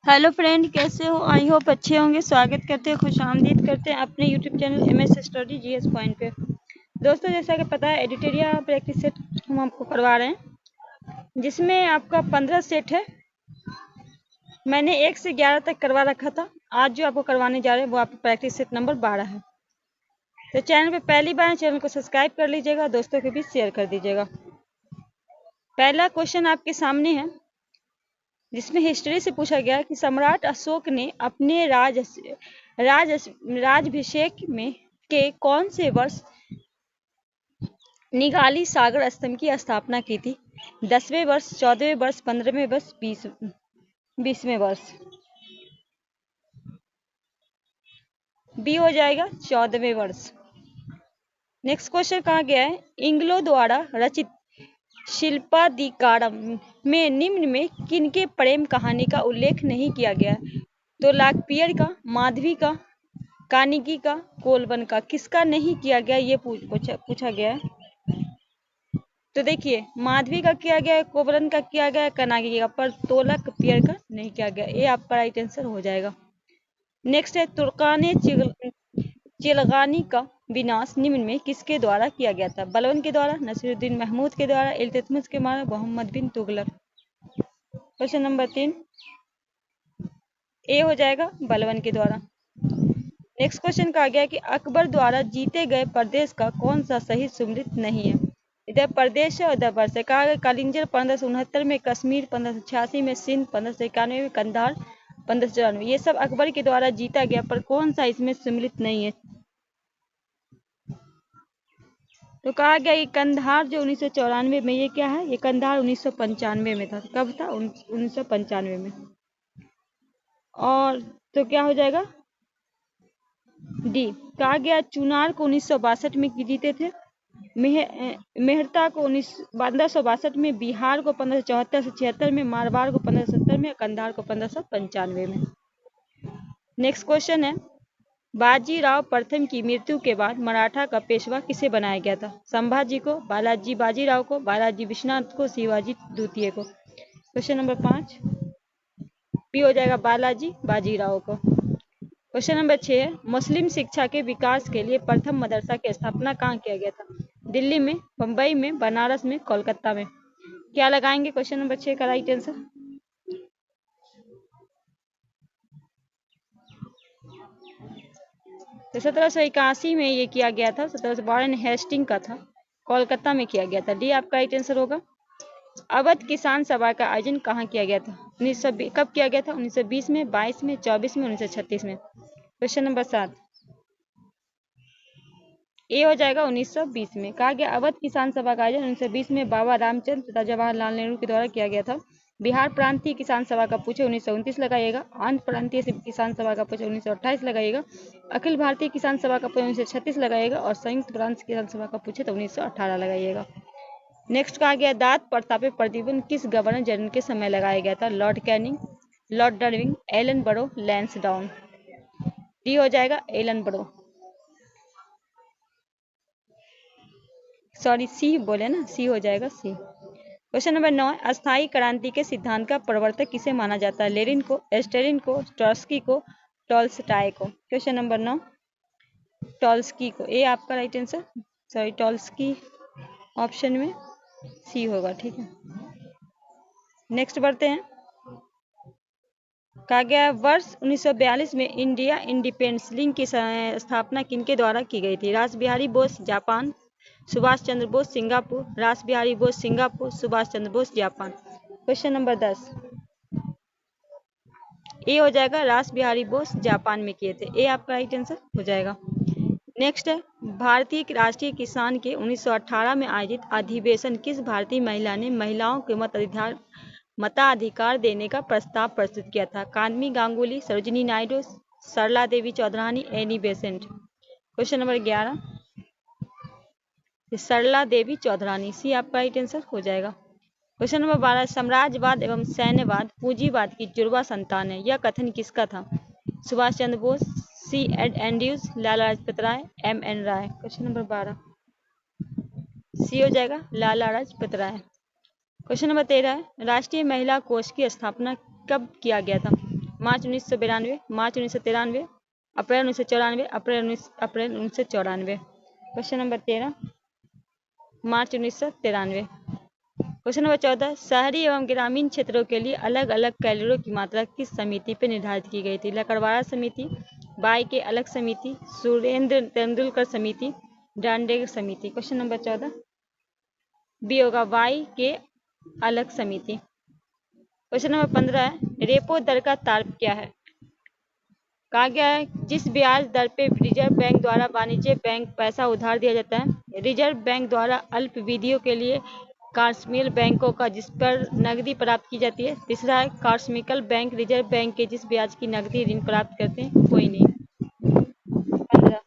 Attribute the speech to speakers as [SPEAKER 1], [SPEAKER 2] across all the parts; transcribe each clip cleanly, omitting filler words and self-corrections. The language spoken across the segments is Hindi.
[SPEAKER 1] हेलो फ्रेंड, कैसे हो? आई होप अच्छे होंगे। स्वागत करते हैं, खुशामदीद करते हैं अपने YouTube channel MS study GS point पे। दोस्तों, जैसा कि पता है, एडिटोरियल प्रैक्टिस सेट हम आपको करवा रहे हैं, जिसमें आपका 15 सेट है। मैंने 1 से 11 तक करवा रखा था। आज जो आपको करवाने जा रहे हैं वो आपका प्रैक्टिस सेट नंबर 12 है। तो चैनल पे पहली बार, चैनल को सब्सक्राइब कर लीजिएगा, दोस्तों के बीच शेयर कर दीजिएगा। पहला क्वेश्चन आपके सामने है, जिसमें हिस्ट्री से पूछा गया कि सम्राट अशोक ने अपने राजाभिषेक में के कौन से वर्ष निगाली सागर स्तंभ की स्थापना की थी? 10वें वर्ष, 14वें वर्ष, 15वें वर्ष, 20वें वर्ष। बी हो जाएगा 14वें वर्ष। नेक्स्ट क्वेश्चन कहा गया है, इंग्लो द्वारा रचित शिल्पादिकारम में निम्न में किनके प्रेम कहानी का उल्लेख नहीं किया गया? तो लाकपियर का, माधवी का, कानिगी का, कोलबन का। किसका नहीं किया गया ये पूछा गया है। तो देखिए, माधवी का किया गया है, कोलबन का किया गया है, कानिगी का, पर तोलाकपियर का नहीं किया गया। ये आपका राइट आंसर हो जाएगा। नेक्स्ट है, तुर्काने चिलगानी का विनाश निम्न में किसके द्वारा किया गया था? बलबन के द्वारा, नसीरुद्दीन महमूद के द्वारा, इल्तुतमिश के द्वारा, मोहम्मद बिन तुगलक। क्वेश्चन नंबर 3 ए हो जाएगा, बलबन के द्वारा। नेक्स्ट क्वेश्चन कहा गया कि अकबर द्वारा जीते गए प्रदेश का कौन सा शहीद सुमृत नहीं है? इधर प्रदेश है, उधर वर्ष है। कहा गया कालिंजर 1569 में, कश्मीर 1586 में, सिंध 1591 में, कंधार 1594। ये सब अकबर के द्वारा जीता गया, पर कौन सा इसमें सम्मिलित नहीं है? तो कहा गया कि कंधार जो 1994 में, ये क्या है? ये कंधार 1995 में था। कब था? 1995 में। और तो क्या हो जाएगा? डी। कहा गया चुनार को 1962 में जीते थे, मेहरता को 1562 में, बिहार को 1574 से 76 में, मारवाड़ को 1570 में, कंधार को 1595 में। नेक्स्ट क्वेश्चन है, बाजीराव प्रथम की मृत्यु के बाद मराठा का पेशवा किसे बनाया गया था? संभाजी को, बालाजी बाजीराव को, बालाजी विश्वनाथ को, शिवाजी द्वितीय को। क्वेश्चन नंबर 5 पी हो जाएगा, बालाजी बाजीराव को। क्वेश्चन नंबर 6 है, मुस्लिम शिक्षा के विकास के लिए प्रथम मदरसा की स्थापना कहाँ किया गया था? दिल्ली में, मुंबई में, बनारस में, कोलकाता में। क्या लगाएंगे क्वेश्चन नंबर 6 का राइट आंसर? तो 1781 में ये किया गया था। 1712 हेस्टिंग का था, कोलकाता में किया गया था। डी आपका राइट आंसर होगा। अवध किसान सभा का आयोजन कहाँ किया गया था? कब किया गया था? 1920 में, 22 में, 24 में, 1936 में। क्वेश्चन नंबर 7 ए हो जाएगा 1920 में। कहा गया अवध किसान सभा का आयोजन 1920 में बाबा रामचंद्र तथा जवाहरलाल नेहरू के द्वारा किया गया था। बिहार प्रांतीय किसान सभा का पूछे 1929 लगाइएगा। आंध्र प्रांतीय किसान सभा का पूछे 1928 लगाइएगा। अखिल भारतीय किसान सभा का पूछे 1936 लगाइएगा। और संयुक्त प्रांत किसान सभा का पूछे तो 1918 लगाइएगा। नेक्स्ट कहा गया दांत प्रथा पे प्रतिबंध किस गवर्नर जनरल के समय लगाया गया था? लॉर्ड कैनिंग, लॉर्ड डर्विंग, एलन बरो, लैंसडाउन। डी हो जाएगा एलन बरो। सॉरी, सी बोले ना, सी हो जाएगा, सी। क्वेश्चन नंबर 9, अस्थायी क्रांति के सिद्धांत का प्रवर्तक किसे माना जाता है? लेनिन को, स्टालिन को, ट्रॉट्स्की को, टॉल्स्टाय को। क्वेश्चन नंबर 9 टॉल्स्की को। ए आपका राइट आंसर, सॉरी टॉल्स्की ऑप्शन में सी होगा, ठीक है। नेक्स्ट बढ़ते हैं। कहा गया वर्ष 1942 में इंडिया इंडिपेंडेंस लीग की स्थापना किनके द्वारा की गई थी? रास बिहारी बोस, जापान, सुभाष चंद्र बोस, सिंगापुर, रास Bihari Bose, Singapore, Subhash Chandra Bose, Japan. Question number 10 ए हो जाएगा, रास बिहारी बोस जापान में किए थे। ए आपका राइट आंसर हो जाएगा। नेक्स्ट है, भारतीय राष्ट्रीय किसान के 1918 में आयोजित अधिवेशन किस भारतीय महिला ने महिलाओं के मताधिकार देने का प्रस्ताव प्रस्तुत किया था? Kamini Ganguly, Sarojini Naidu, Sarla Devi Chaudhurani, Annie Besant. Question number 11 Sarla Devi Chaudhurani. C आपका राइट आंसर हो जाएगा। क्वेश्चन नंबर 12, साम्राज्यवाद एवं सैन्यवाद पूंजीवाद की जुड़वा संतान है, यह कथन किसका था? सुभाष चंद्र बोस, सी Andrews, Lala Lajpat Rai, M N राय। क्वेश्चन नंबर 12 सी हो जाएगा, लाला लाजपत राय। क्वेश्चन नंबर 13 है, राष्ट्रीय महिला कोष की स्थापना कब किया गया था? मार्च 1992, मार्च 1993, अप्रैल 1994, अप्रैल 1994। क्वेश्चन नंबर 13 मार्च 1993। क्वेश्चन नंबर 14 शहरी एवं ग्रामीण क्षेत्रों के लिए अलग अलग कैलोरी की मात्रा किस समिति पर निर्धारित की गई थी? लकड़वाड़ा समिति, बाई के अलग समिति, सुरेंद्र तेंदुलकर समिति, डांडेग समिति। क्वेश्चन नंबर 14 बी होगा वाई के अलग समिति। क्वेश्चन नंबर 15 है रेपो दर का तार्क क्या है? कहा गया है जिस ब्याज दर पे रिजर्व बैंक द्वारा वाणिज्य बैंक पैसा उधार दिया जाता है। रिजर्व बैंक द्वारा अल्पविधियों के लिए कॉमर्शियल बैंकों का जिस पर नकदी प्राप्त की जाती है। तीसरा है कॉमर्शियल बैंक रिजर्व बैंक के जिस ब्याज की नकदी ऋण प्राप्त करते हैं कोई नहीं। 15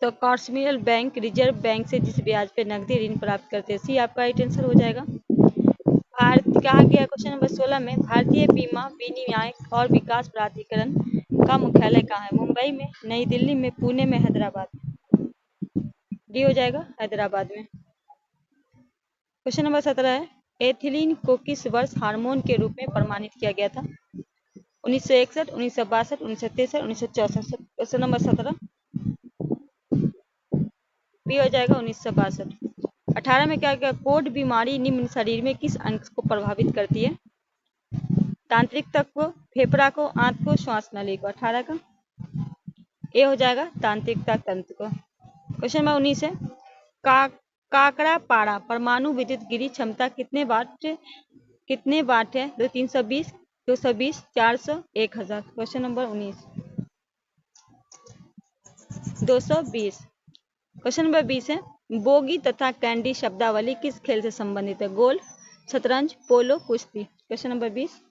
[SPEAKER 1] तो कॉमर्शियल बैंक रिजर्व बैंक से जिस ब्याज पे नकदी ऋण प्राप्त करते हैं, सी आपका राइट आंसर हो जाएगा। भारत कहा गया क्वेश्चन नंबर 16 में भारतीय बीमा विनियामक और विकास प्राधिकरण का मुख्यालय कहाँ है? मुंबई में, नई दिल्ली में, पुणे में, हैदराबाद में। डी हो जाएगा हैदराबाद में। क्वेश्चन नंबर 17 है एथिलीन को किस वर्ष हार्मोन के रूप में प्रमाणित किया गया था? 1961, 1962, 1963, 1964। क्वेश्चन नंबर 17 बी हो जाएगा 1962। 18 में क्या क्या कोड बीमारी निम्न शरीर में किस अंग को प्रभावित करती है? तांत्रिक तत्व, फेफड़ा को, आंत को, श्वास नली को। 18 का ए हो जाएगा तांत्रिकता तंत्र को। क्वेश्चन नंबर 19 है काकरापाड़ा परमाणु विद्युत गिरी क्षमता कितने वाट है? 320, 220, 400, 1000। Question number 19 220। क्वेश्चन नंबर 20 है बोगी तथा कैंडी शब्दावली किस खेल से संबंधित है? गोल्फ, शतरंज, पोलो, कुश्ती। क्वेश्चन नंबर 20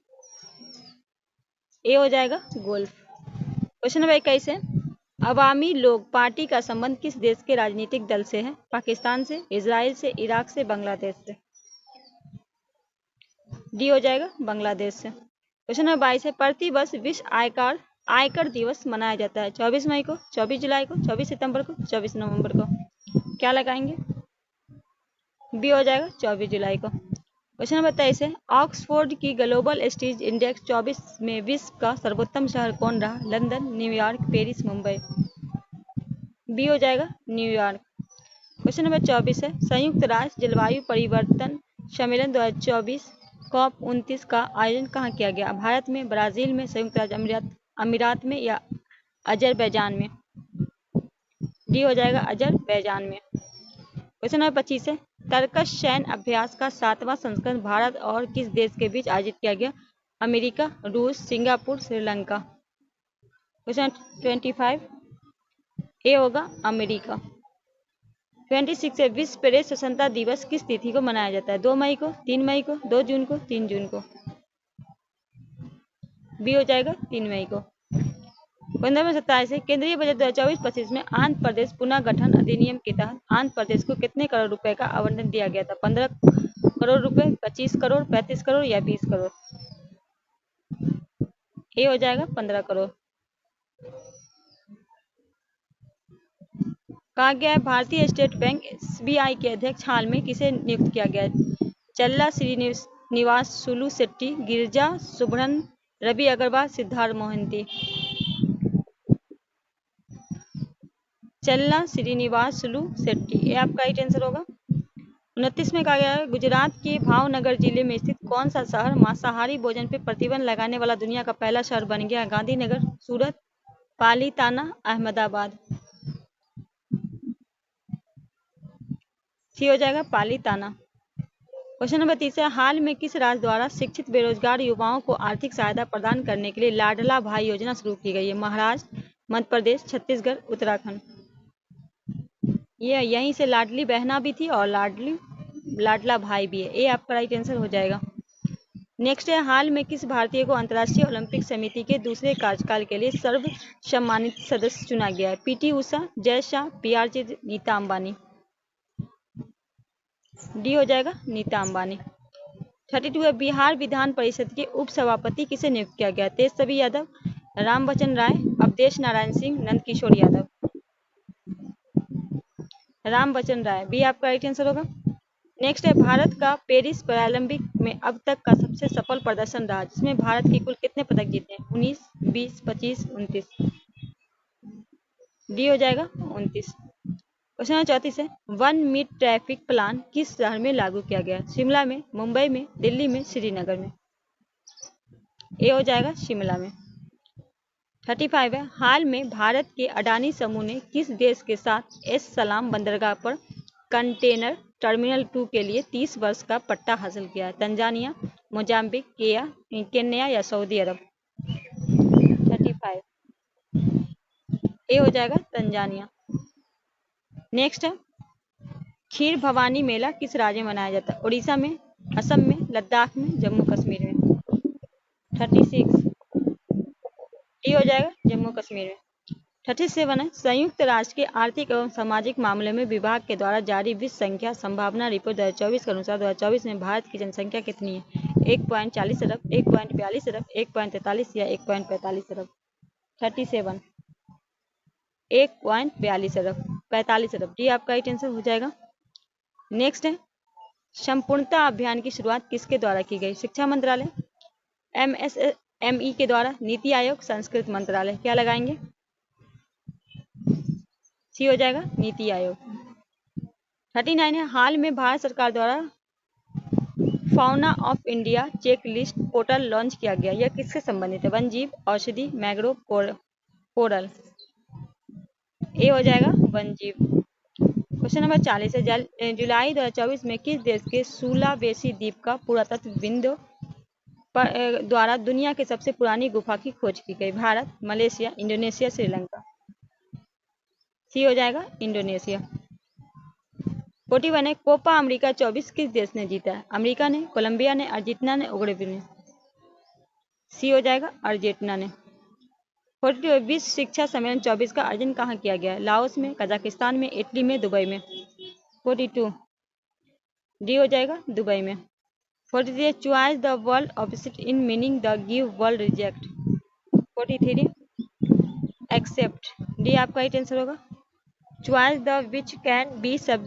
[SPEAKER 1] ए हो जाएगा गोल्फ। क्वेश्चन नंबर 21 है अवामी लोग पार्टी का संबंध किस देश के राजनीतिक दल से है? पाकिस्तान से, इजराइल से, इराक से, बांग्लादेश से। डी हो जाएगा बांग्लादेश से। क्वेश्चन नंबर 22 है प्रतिवर्ष विश्व आयकर दिवस मनाया जाता है 24 मई को, 24 जुलाई को, 24 सितंबर को, 24 नवंबर को। क्या लगाएंगे? बी हो जाएगा 24 जुलाई को। क्वेश्चन नंबर 23 है ऑक्सफोर्ड की ग्लोबल स्टीज इंडेक्स 24 में विश्व का सर्वोत्तम शहर कौन रहा? London, New York, Paris, Mumbai. B हो जाएगा न्यूयॉर्क। क्वेश्चन नंबर 24 है संयुक्त राष्ट्र जलवायु परिवर्तन सम्मेलन 2024 COP29 का आयोजन कहाँ किया गया? भारत में, ब्राजील में, संयुक्त राज्य अमीरात में या अजरबैजान में। डी हो जाएगा अजरबैजान में। क्वेश्चन नंबर 25 है तर्कश सैन्य अभ्यास का 7वां संस्करण भारत और किस देश के बीच आयोजित किया गया? अमेरिका, रूस, सिंगापुर, श्रीलंका। क्वेश्चन 25 ए होगा अमेरिका। 26 है विश्व प्रेस स्वतंत्रता दिवस किस तिथि को मनाया जाता है? 2 मई को, 3 मई को, 2 जून को, 3 जून को। बी हो जाएगा 3 मई को। 15 में 27 है केंद्रीय बजट 2024-25 में आंध्र प्रदेश पुनर्गठन अधिनियम के तहत आंध्र प्रदेश को कितने करोड़ रुपए का आवंटन दिया गया था? 15 करोड़ रुपए, 25 करोड़, 35 करोड़ या 20 करोड़। ए हो जाएगा 15 करोड़। कहा गया है भारतीय स्टेट बैंक SBI के अध्यक्ष हाल में किसे नियुक्त किया गया? चल्ला श्रीनिवास सुलू शेट्टी, गिरिजा सुब्रन, रवि अग्रवाल, सिद्धार्थ मोहंती। चल्ला श्रीनिवासलू शेट्टी ये आपका राइट आंसर होगा। 29 में कहा गया है गुजरात के भावनगर जिले में स्थित कौन सा शहर मांसाहारी भोजन पर प्रतिबंध लगाने वाला दुनिया का पहला शहर बन गया? गांधीनगर, सूरत, पालीताना, अहमदाबाद। सी हो जाएगा पालीताना। क्वेश्चन नंबर 30 है हाल में किस राज्य द्वारा शिक्षित बेरोजगार युवाओं को आर्थिक सहायता प्रदान करने के लिए लाडला भाई योजना शुरू की गई है? महाराष्ट्र, मध्य प्रदेश, छत्तीसगढ़, उत्तराखंड। ये यहीं से लाडली बहना भी थी और लाडला भाई भी है। ये आपका राइट आंसर हो जाएगा। नेक्स्ट है हाल में किस भारतीय को अंतर्राष्ट्रीय ओलंपिक समिति के दूसरे कार्यकाल के लिए सर्वसम्मानित सदस्य चुना गया है? PT Usha, Jay Shah, PRJ, Nita Ambani. D हो जाएगा नीता अंबानी। 32 है बिहार विधान परिषद के उपसभापति किसे नियुक्त किया गया? तेजस्वी यादव, रामवचन राय, अवधेश नारायण सिंह, नंदकिशोर यादव। रामवचन राय बी आपका राइट आंसर होगा। नेक्स्ट है भारत का पेरिस पैरालंपिक में अब तक का सबसे सफल प्रदर्शन रहा, जिसमें भारत के कुल कितने पदक जीते हैं? 19, 20, 25, 29। डी हो जाएगा 29। क्वेश्चन नंबर 34 है, 1 मिनट ट्रैफिक प्लान किस शहर में लागू किया गया? शिमला में, मुंबई में, दिल्ली में, श्रीनगर में? ए हो जाएगा शिमला में। 35 है, हाल में भारत के अडानी समूह ने किस देश के साथ एस सलाम बंदरगाह पर कंटेनर टर्मिनल 2 के लिए 30 वर्ष का पट्टा हासिल किया है? तंजानिया, मोजाम्बिक, केन्या या सऊदी अरब? 35 ए हो जाएगा तंजानिया। नेक्स्ट है, खीर भवानी मेला किस राज्य में मनाया जाता है? उड़ीसा में, असम में, लद्दाख में, जम्मू कश्मीर में? 36 डी हो जाएगा जम्मू कश्मीर में। 37 है, संयुक्त राष्ट्र के आर्थिक एवं सामाजिक मामले में विभाग के द्वारा जारी विश्व संख्या संभावना रिपोर्ट 2024 के अनुसार 2024 में भारत की जनसंख्या कितनी है? 1.40 अरब, 1.42 अरब, 1.43 या 1.45 अरब? 37 1.42 अरब, 45 अरब। डी आपका राइट आंसर हो जाएगा। नेक्स्ट है, संपूर्णता अभियान की शुरुआत किसके द्वारा की गई? शिक्षा मंत्रालय, MSME के द्वारा, नीति आयोग, संस्कृत मंत्रालय? क्या लगाएंगे? सी हो जाएगा नीति आयोग। 39 है, हाल में भारत सरकार द्वारा fauna of India check list portal launch किया गया, यह किससे संबंधित है? वन जीव, औषधि, मैंग्रोव, कोरल? ए हो जाएगा वन जीव। क्वेश्चन नंबर 40 है, जुलाई 2024 में किस देश के सुलावेसी द्वीप का पुरातत्वविद द्वारा दुनिया की सबसे पुरानी गुफा की खोज की गई? Bharat, Malaysia, Indonesia, Sri? सी हो जाएगा इंडोनेशिया। 41 है, कोपा अमेरिका 24 किस देश ने जीता है? अमेरिका ने, कोलंबिया ने, अर्जेंटीना ने, उरुग्वे ने? सी हो जाएगा अर्जेंटीना ने। 42 विश्व शिक्षा सम्मेलन 24 का आयोजन कहाँ किया गया है? लाओस में, कजाकिस्तान में, इटली में, दुबई में? 42 डी हो जाएगा दुबई में। 43 choice the word opposite in meaning the give word reject? 43 accept. D आपका राइट आंसर होगा। Choice the which can be सब?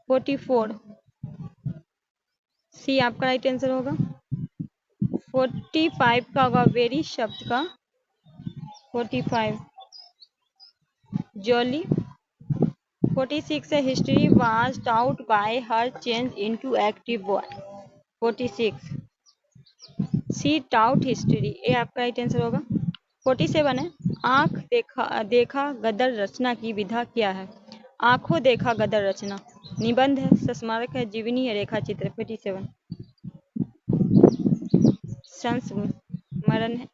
[SPEAKER 1] 44 सी आपका राइट आंसर होगा। 45 का होगा वेरी शब्द का 45 जॉली। 46 है, history was taught by her change into active voice? 46 C taught history. A आपका राइट आंसर होगा। 47 है, आंख देखा गदर रचना की विधा क्या है? आंखों देखा गदर रचना निबंध है, संस्मारक है, जीवनी है, रेखा चित्र? 47 संस्मरण है।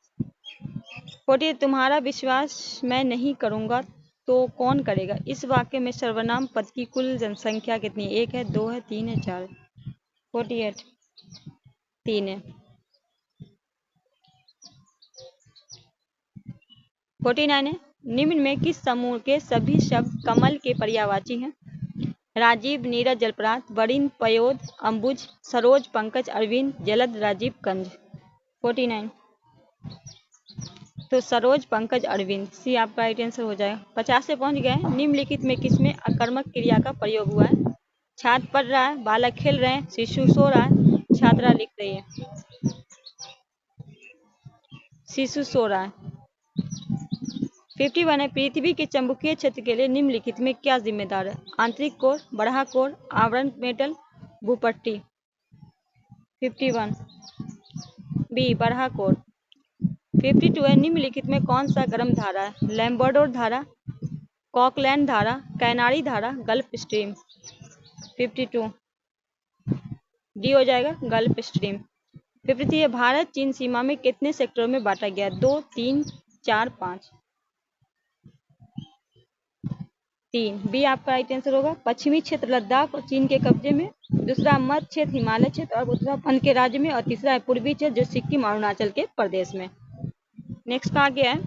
[SPEAKER 1] 48 तुम्हारा विश्वास मैं नहीं करूंगा तो कौन करेगा? इस वाक्य में सर्वनाम पद की कुल जनसंख्या कितनी है? 1 है, 2 है, 3 है, 4 है? 48 3 है। 49 है, निम्न में किस समूह के सभी शब्द कमल के पर्यायवाची हैं? राजीव, नीरज, जलपरात, वरिंद, पयोध, अंबुज, सरोज, पंकज, अरविंद, जलद, राजीव, कंज? 49 तो सरोज, पंकज, अरविंद। सी आपका राइट आंसर हो जाएगा। 50 से पहुंच गए। निम्नलिखित में किसमें अकर्मक क्रिया का प्रयोग हुआ है? छात्र पढ़ रहा है, बालक खेल रहे हैं, शिशु सो रहा है, छात्रा लिख रही है? शिशु सो रहा है। 51 है, पृथ्वी के चुंबकीय क्षेत्र के लिए निम्नलिखित में क्या जिम्मेदार है? आंतरिक कोर, बरहा कोर, आवरण मेटल, भूपट्टी? 51 बी बरहा कोर। 52 है, निम्नलिखित में कौन सा गर्म धारा है? लैम्बर्डोर धारा, कॉकलैंड धारा, कैनारी धारा, गल्फ स्ट्रीम? 52 डी हो जाएगा गल्फ स्ट्रीम। 53 है, भारत चीन सीमा में कितने सेक्टरों में बांटा गया? 2, 3, 4, 5? 3 बी आपका राइट आंसर होगा। पश्चिमी क्षेत्र लद्दाख और चीन के कब्जे में, दूसरा मध्य क्षेत्र हिमालय क्षेत्र और उत्तराखंड के राज्य में, और तीसरा है पूर्वी क्षेत्र जो सिक्किम और अरुणाचल के प्रदेश में। नेक्स्ट कहा गया है,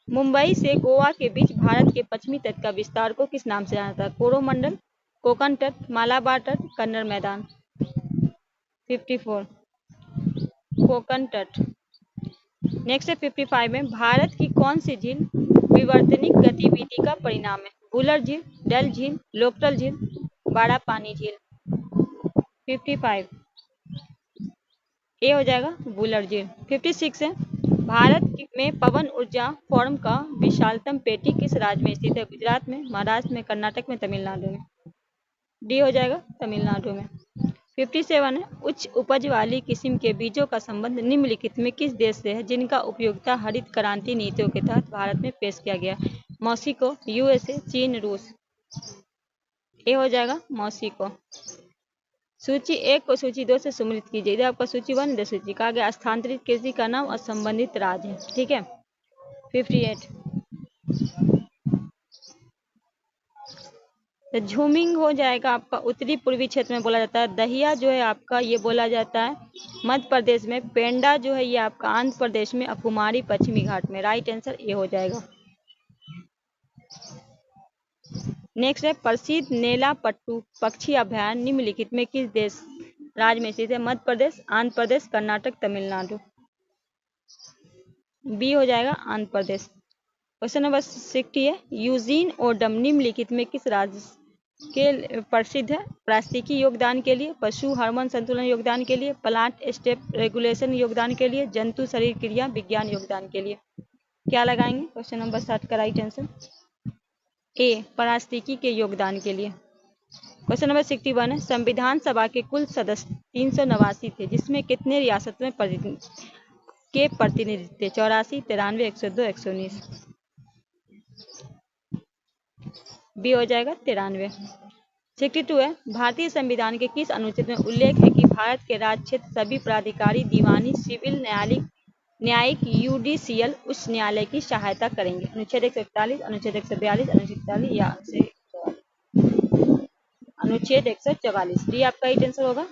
[SPEAKER 1] मुंबई से गोवा के बीच भारत के पश्चिमी तट का विस्तार को किस नाम से जाना जाता है? कोरोमंडल, कोकण तट, मालाबार तट, कन्नड़ मैदान? 54 कोकण तट। नेक्स्ट है 55 में, भारत की कौन सी झील विवर्तनिक गतिविधि का परिणाम है? वुलर झील, डल झील, लोकटल झील, बड़ा पानी झील? 55 ए हो जाएगा बुलरजीर। 56 है, भारत में पवन ऊर्जा फॉर्म का विशालतम पेटी किस राज्य में स्थित है? गुजरात में, महाराष्ट्र में, कर्नाटक में, तमिलनाडु में। डी हो जाएगा तमिलनाडु में। 57 है, उच्च उपज वाली किस्म के बीजों का संबंध निम्नलिखित में किस देश से है जिनका उपयोगिता हरित क्रांति नीतियों के तहत भारत में पेश किया गया? मॉस्को, यूएसए, चीन, रूस। ए हो जाएगा मॉस्को। सूची 1 को सूची 2 से सम्मिलित कीजिए। इधर आपका सूची 1, इधर सूची कहा गया स्थानांतरित कृषि का नाम और संबंधित राज्य है। ठीक है। 58 तो झूमिंग हो जाएगा आपका उत्तरी पूर्वी क्षेत्र में बोला जाता है। दहिया जो है आपका ये बोला जाता है मध्य प्रदेश में। पेंडा जो है ये आपका आंध्र प्रदेश में। और कुमारी पश्चिमी घाट में। राइट आंसर ये हो जाएगा। नेक्स्ट है प्रसिद्ध नेलापट्टू पक्षी अभयारण्य निम्नलिखित में किस देश राज्य में स्थित है? मध्य प्रदेश, आंध्र प्रदेश, कर्नाटक, तमिलनाडु। बी हो जाएगा आंध्र प्रदेश। क्वेश्चन नंबर 60 है, यूजीन ओडम निम्नलिखित में किस राज्य के प्रसिद्ध है? पारिस्थितिकी योगदान के लिए, पशु हार्मोन संतुलन योगदान के लिए, प्लांट स्टेप रेगुलेशन योगदान के लिए, जंतु शरीर क्रिया विज्ञान योगदान के लिए। क्या लगाएंगे? क्वेश्चन नंबर 60 का राइट आंसर ए पारिस्थितिकी के योगदान के लिए। क्वेश्चन नंबर 61 है, संविधान सभा के कुल सदस्य 389 थे जिसमें कितने रियासतों में प्रतिनिधि थे? 84, 93, 102, 119। बी हो जाएगा 93। 62 है, भारतीय संविधान के किस अनुच्छेद में उल्लेख है कि भारत के राज्य क्षेत्र सभी प्राधिकारी दीवानी, सिविल, न्यायिक, यूडिशियल उच्च न्यायालय की सहायता करेंगे? अनुच्छेद 141, अनुच्छेद 142, अनुच्छेद 40 या अनुच्छेद 144। डी आपका ही आंसर होगा।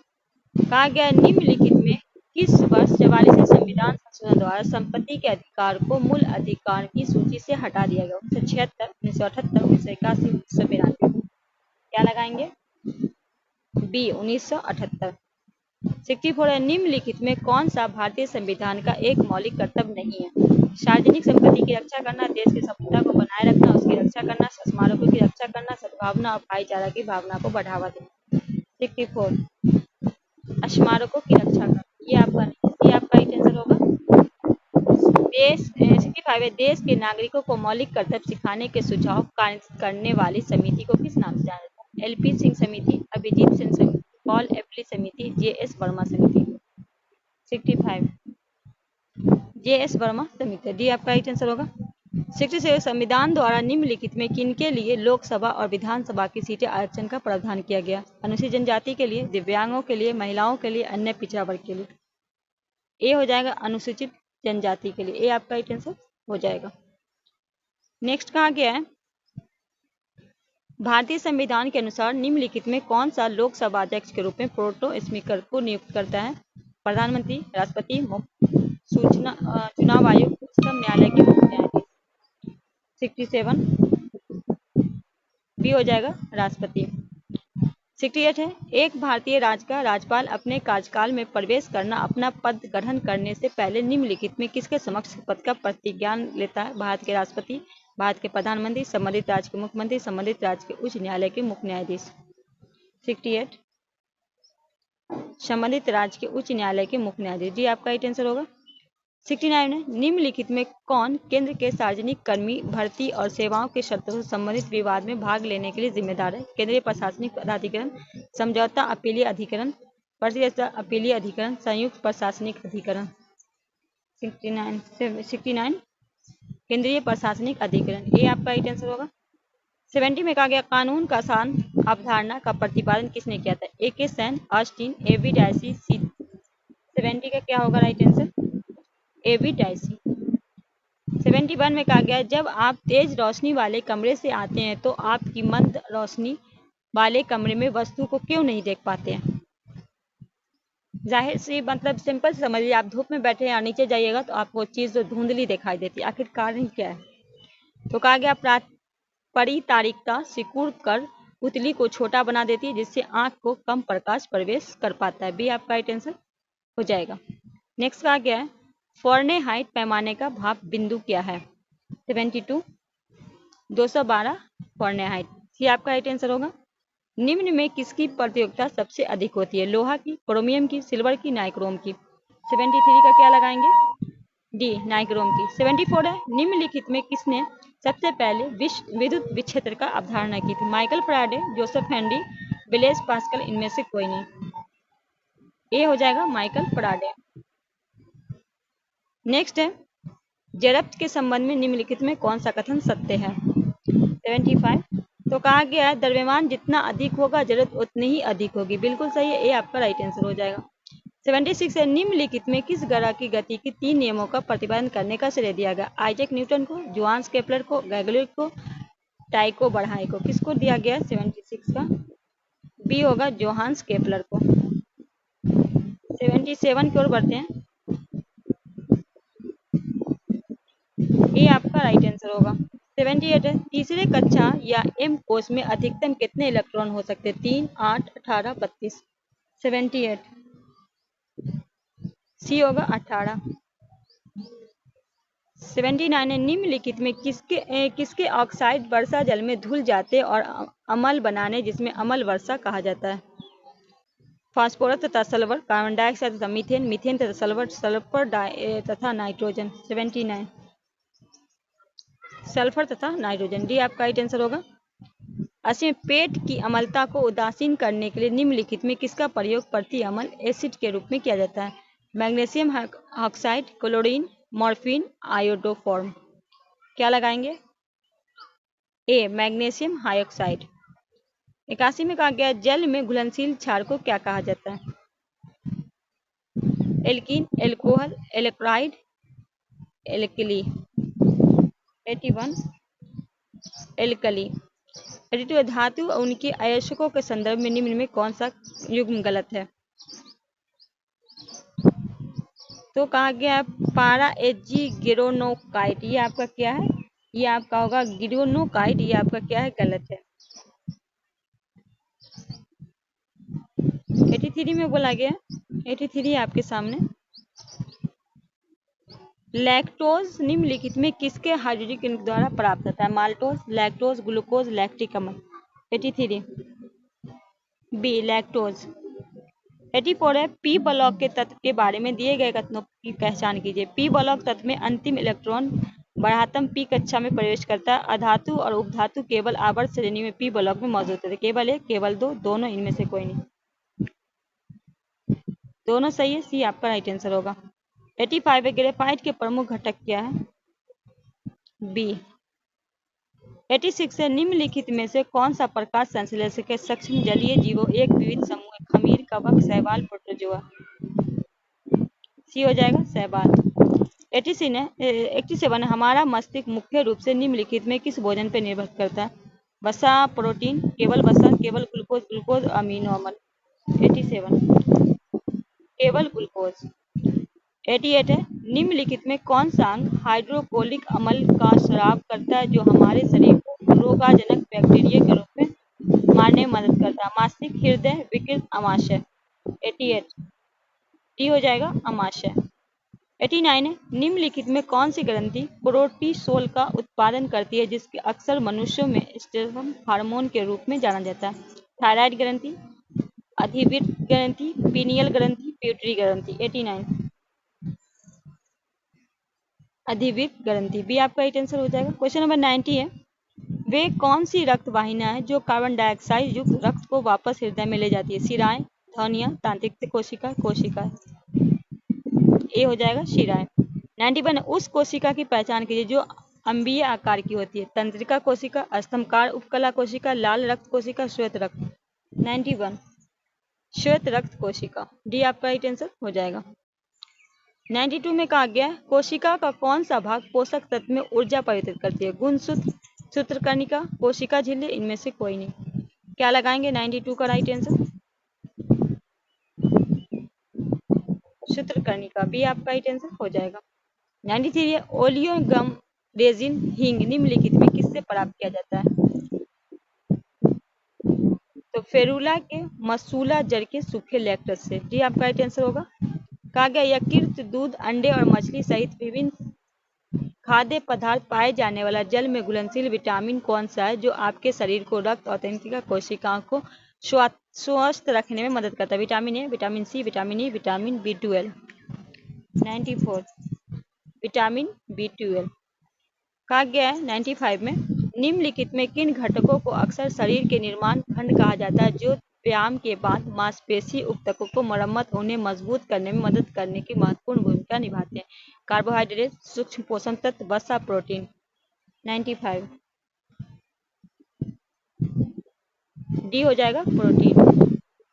[SPEAKER 1] कहा गया निम्नलिखित में किस वर्ष 44वें संविधान संशोधन द्वारा संपत्ति के अधिकार को मूल अधिकार की सूची से हटा दिया गया? 1976, 1978, 1981, 1992। क्या लगाएंगे? बी 1978। 64 है, निम्नलिखित में कौन सा भारतीय संविधान का एक मौलिक कर्तव्य नहीं है? सार्वजनिक संपत्ति की रक्षा करना, देश की संप्रभुता को बनाए रखना, उसकी रक्षा करना, स्मारकों की रक्षा करना, सद्भावना और भाईचारा की भावना को बढ़ावा देना। 64 स्मारकों की रक्षा करना। ये आपका ही आंसर होगा। 65 है, देश के नागरिकों को मौलिक कर्तव्य सिखाने के सुझाव करने वाली समिति को किस नाम से जाना जाता है? एलपी सिंह समिति, अभिजीत सिंह समिति, पॉल एपली समिति, जेएस वर्मा समिति। 65 जेएस वर्मा समिति। डी आपका राइट आंसर होगा। 67 संविधान द्वारा निम्नलिखित में किनके लिए लोकसभा और विधानसभा की सीटें आरक्षण का प्रावधान किया गया? अनुसूचित जनजाति के लिए, दिव्यांगों के लिए, महिलाओं के लिए, अन्य पिछड़ा वर्ग के लिए। ए हो जाएगा अनुसूचित जनजाति के लिए। ए आपका राइट आंसर हो जाएगा। नेक्स्ट कहा गया है, भारतीय संविधान के अनुसार निम्नलिखित में कौन सा लोकसभा अध्यक्ष के रूप में प्रोटो स्पीकर को नियुक्त करता है? प्रधानमंत्री, राष्ट्रपति, चुनाव आयोग, उच्चतम न्यायालय के मुख्य न्यायाधीश। 67 बी हो जाएगा राष्ट्रपति। 68 है, एक भारतीय राज्य का राज्यपाल अपने कार्यकाल में प्रवेश करना अपना पद ग्रहण करने से पहले निम्नलिखित में किसके समक्ष पद का प्रतिज्ञान लेता है? भारत के राष्ट्रपति, भारत के प्रधानमंत्री, संबंधित राज्य के मुख्यमंत्री, संबंधित राज्य के उच्च न्यायालय के मुख्य न्यायाधीश। 68 संबंधित राज्य के उच्च न्यायालय के मुख्य न्यायाधीश। डी आपका राइट आंसर होगा। 69 है, निम्नलिखित में कौन केंद्र के सार्वजनिक कर्मी भर्ती और सेवाओं के शर्तों से संबंधित विवाद में भाग लेने के लिए जिम्मेदार है? केंद्रीय प्रशासनिक पदाधिकरण, समझौता अपीलीय अधिकरण, परिषद अपीलीय अधिकरण, संयुक्त प्रशासनिक अधिकरण। 69 केंद्रीय प्रशासनिक अधिकरण। ए आपका राइट आंसर होगा। 70 में कहा गया कानून का शासन अवधारणा का प्रतिपादन किसने किया था? ए के सेन, ऑस्टिन, एवी डायसी, 70 का क्या होगा राइट आंसर? एवी डायसी। 71 में कहा गया जब आप तेज रोशनी वाले कमरे से आते हैं तो आपकी मंद रोशनी वाले कमरे में वस्तु को क्यों नहीं देख पाते हैं? जाहिर सी मतलब सिंपल समझिए, आप धूप में बैठे हैं और नीचे जाइएगा तो आपको चीज जो धुंधली दिखाई देती है। आखिर कारण क्या है? तो कहा गया परितारिकता सिकुड़ कर पुतली को छोटा बना देती है जिससे आंख को कम प्रकाश प्रवेश कर पाता है। बी आपका राइट आंसर हो जाएगा। नेक्स्ट कहा गया है फ़ारेनहाइट पैमाने का भाप बिंदु क्या है? 72 212 फ़ारेनहाइट। सी आपका राइट आंसर होगा। निम्न में किसकी प्रतियोगिता सबसे अधिक होती है? लोहा की, क्रोमियम की, सिल्वर की, नाइक्रोम की। 73 का क्या लगाएंगे? डी, नाइक्रोम की। 74 है, निम्नलिखित में किसने सबसे पहले विद्युत विक्षेत्र का अवधारणा की थी? Michael Faraday, Joseph Henry, Blaise Pascal, इनमें से कोई नहीं। ए हो जाएगा माइकल फैराडे। नेक्स्ट है, जड़त्व के संबंध में निम्नलिखित में कौन सा कथन सत्य है? 75 तो कहा गया है द्रव्यमान जितना अधिक होगा जड़त्व उतनी ही अधिक होगी। बिल्कुल सही है, ये आपका राइट आंसर हो जाएगा। 76 है, निम्नलिखित में किस ग्रह की गति के 3 नियमों का प्रतिपादन करने का श्रेय दिया गया? आइजैक न्यूटन को, जोहान्स केपलर को, गैलीलियो को, टाइको ब्राहे को। किसको दिया गया 76 का? बी होगा जोहान्स केपलर को। 77 की ओर बढ़ते हैं, ये आपका राइट आंसर होगा। 78 है, तीसरे कक्षा या एम कोष में अधिकतम कितने इलेक्ट्रॉन हो सकते हैं? 3, 8, 18, 32। 78 सी होगा 18। 79 है, निम्नलिखित में किसके ऑक्साइड वर्षा जल में धुल जाते और अम्ल बनाने जिसमें अम्ल वर्षा कहा जाता है? फास्फोरस तथा सल्फर, कार्बन डाइऑक्साइड तथा मीथेन, मीथेन तथा सल्फर, सल्फर तथा नाइट्रोजन। 79 सल्फर तथा नाइट्रोजन। डी आपका राइट आंसर होगा। 80 पेट की अम्लता को उदासीन करने के लिए निम्नलिखित में किसका प्रयोग प्रति अम्ल एसिड के रूप में किया जाता है? Magnesium oxide, chlorine, morphine, iodoform. क्या लगाएंगे? ए, मैग्नीशियम हाइऑक्साइड। 81 में कहा गया जल में घुलनशील क्षार को क्या कहा जाता है? Alkene, alcohol, electride, alkali. 81 alkali. 82 धातु और उनके अयस्कों के संदर्भ में निम्न में कौन सा युग्म गलत है? तो कहा गया पारा एजी गिरोनोकाइट। ये आपका क्या है? ये आपका होगा गिरोनोकाइट। ये आपका क्या है? गलत है। 83 में बोला गया, 83 आपके सामने, लैक्टोज निम्नलिखित में किसके हाइड्रोजन अणु द्वारा प्राप्त होता है? माल्टोज, लैक्टोज, ग्लूकोज, लैक्टिक अम्ल। 83 बी, लैक्टोज। 84 है, पी ब्लॉक के तत्व के बारे में दिए गए कथनों की पहचान कीजिए। पी ब्लॉक तत्व में अंतिम इलेक्ट्रॉन बढ़ातम पी कक्षा में प्रवेश करता है। अधातु और उपधातु केवल आवर्त श्रेणी में पी ब्लॉक में मौजूद होते हैं। केवल एक, केवल दो, दोनों, इनमें से कोई नहीं। दोनों सही है, सी आपका राइट आंसर होगा। 85 है, ग्रेफाइट के प्रमुख घटक क्या है? बी। 86 है, निम्नलिखित में से कौन सा प्रकाश संश्लेषक के सक्षम जलीय जीवों एक विविध समूह है? खमीर, कवक, शैवाल, प्रोटोजोआ। सी हो जाएगा शैवाल। 87 हमारा मस्तिष्क मुख्य रूप से निम्नलिखित में किस भोजन पर निर्भर करता है? वसा, प्रोटीन, केवल वसा, केवल ग्लूकोज, ग्लूकोज, अमीनो अम्ल। 87 केवल ग्लूकोज। 88 है, निम्नलिखित में कौन सा अंग हाइड्रोक्लोरिक अम्ल का स्राव करता है जो हमारे शरीर को रोगाजनक बैक्टीरिया के रूप में मारने में मदद करता है? मासिक, हृदय, विकृत, अमाशय। 88 डी हो जाएगा अमाशय। 89 है, निम्नलिखित में कौन सी ग्रंथि कोर्टिसोल का उत्पादन करती है जिसके अक्सर मनुष्यों में स्टेरॉयड हार्मोन के रूप में जाना जाता है? थायराइड ग्रंथि, अधिवृक्क ग्रंथि, पीनियल ग्रंथि, पिट्यूटरी ग्रंथि। 89 अधिवृक्क ग्रंथि। बी आपका राइट आंसर हो जाएगा। क्वेश्चन नंबर 90 है, वे कौन सी रक्त वाहिनियां हैं जो कार्बन डाइऑक्साइड युक्त रक्त को वापस हृदय में ले जाती है? शिराएं, ध्वनियां, तांत्रिक कोशिका, कोशिका। ए हो जाएगा शिराएं। 91 उस कोशिका की पहचान कीजिए जो अम्लीय आकार की होती है? तंत्रिका कोशिका, स्तंभकार उपकला कोशिका, लाल रक्त कोशिका, श्वेत रक्त। 91 श्वेत रक्त कोशिका। डी आपका राइट आंसर हो जाएगा। 92 में कहा गया कोशिका का कौन सा भाग पोषक तत्व में ऊर्जा परिवर्तित करती है? गुणसूत्र, सूत्रकर्णिका, कोशिका झिल्ली, इनमें से कोई नहीं। क्या लगाएंगे 92 का राइट आंसर? सूत्रकर्णिका। बी आपका राइट आंसर हो जाएगा। 93 है, ओलियोगम रेजिन हींग निम्नलिखित में किससे प्राप्त किया जाता है? तो फेरुला के मसूला जड़ के सूखे लैक्टस से। डी आपका राइट आंसर होगा। कहा गया यकृत, दूध, अंडे और मछली सहित विभिन्न खाद्य पदार्थ पाए जाने वाला जल में घुलनशील विटामिन कौन सा है जो आपके शरीर को रक्त और तंत्रिका कोशिकाओं को स्वस्थ रखने में मदद करता है। Vitamin A, vitamin C, vitamin E, vitamin B12। 94 vitamin B12। कहा गया है 95 में, निम्नलिखित में किन घटकों को अक्सर शरीर के निर्माण खंड कहा जाता है जो व्यायाम के बाद मांसपेशी ऊतकों को मरम्मत उन्हें मजबूत करने में मदद करने की महत्वपूर्ण भूमिका निभाते हैं? कार्बोहाइड्रेट, सूक्ष्म पोषण तत्व, वसा, प्रोटीन। 95 डी हो जाएगा प्रोटीन।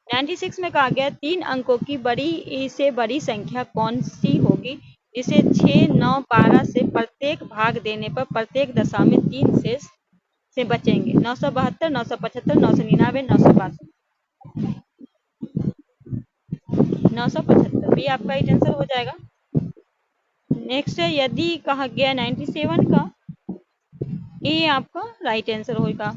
[SPEAKER 1] 96 में कहा गया 3 अंकों की बड़ी से बड़ी संख्या कौन सी होगी जिसे 6, 9, 12 से प्रत्येक भाग देने पर प्रत्येक दशा में 3 शेष से बचेंगे? 972, 975, 999, 962। 975 भी आपका ही आंसर हो जाएगा। नेक्स्ट है, यदि कहा गया 97 का ये आपका राइट आंसर होगा।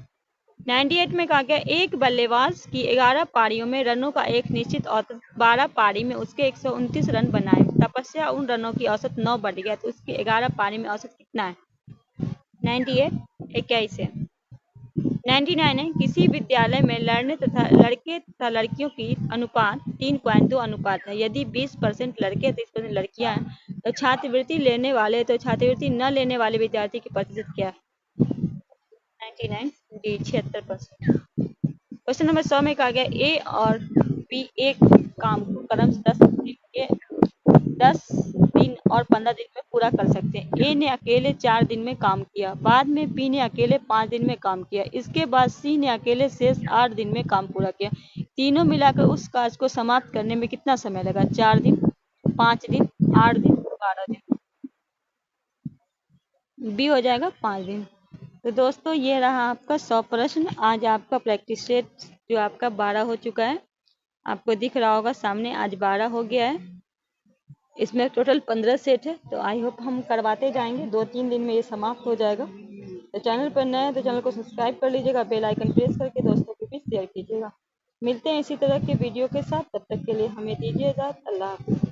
[SPEAKER 1] 98 में कहा गया एक बल्लेबाज की 11 पारियों में रनों का एक निश्चित औसत 12 पारी में उसके 129 रन बनाए, तपस्या उन रनों की औसत 9 बढ़ गया तो उसकी 11 पारी में औसत कितना है? 98 21 है। 99 है, किसी विद्यालय में लड़के तथा लड़कियों की अनुपात 3.2 अनुपात है। यदि 20% लड़के 30% लड़कियां हैं तो छात्रवृत्ति लेने वाले तो छात्रवृत्ति न लेने वाले विद्यार्थी की प्रतिशत क्या है? 99 डी 76%। क्वेश्चन नंबर 100 में कहा गया ए और बी एक काम को क्रमशः 10 दिन और 15 दिन में पूरा कर सकते हैं। ए ने अकेले 4 दिन में काम किया, बाद में बी ने अकेले 5 दिन में काम किया, इसके बाद सी ने अकेले शेष 8 दिन में काम पूरा किया। तीनों मिलाकर उस कार्य को समाप्त करने में कितना समय लगा? 4 दिन, 5 दिन, 8 दिन, 12 दिन। बी हो जाएगा 5 दिन। तो दोस्तों ये रहा आपका 100 प्रश्न। आज आपका प्रैक्टिस सेट जो आपका 12 हो चुका है, आपको दिख रहा होगा सामने, आज 12 हो गया है। इसमें टोटल 15 सेट है, तो आई होप हम करवाते जाएंगे, 2-3 दिन में ये समाप्त हो जाएगा। तो चैनल पर नए हैं तो चैनल को सब्सक्राइब कर लीजिएगा, बेल आइकन प्रेस करके दोस्तों के बीच शेयर कीजिएगा। मिलते हैं इसी तरह के वीडियो के साथ, तब तक के लिए हमें दीजिए इजाजत। अल्लाह हाफिज़।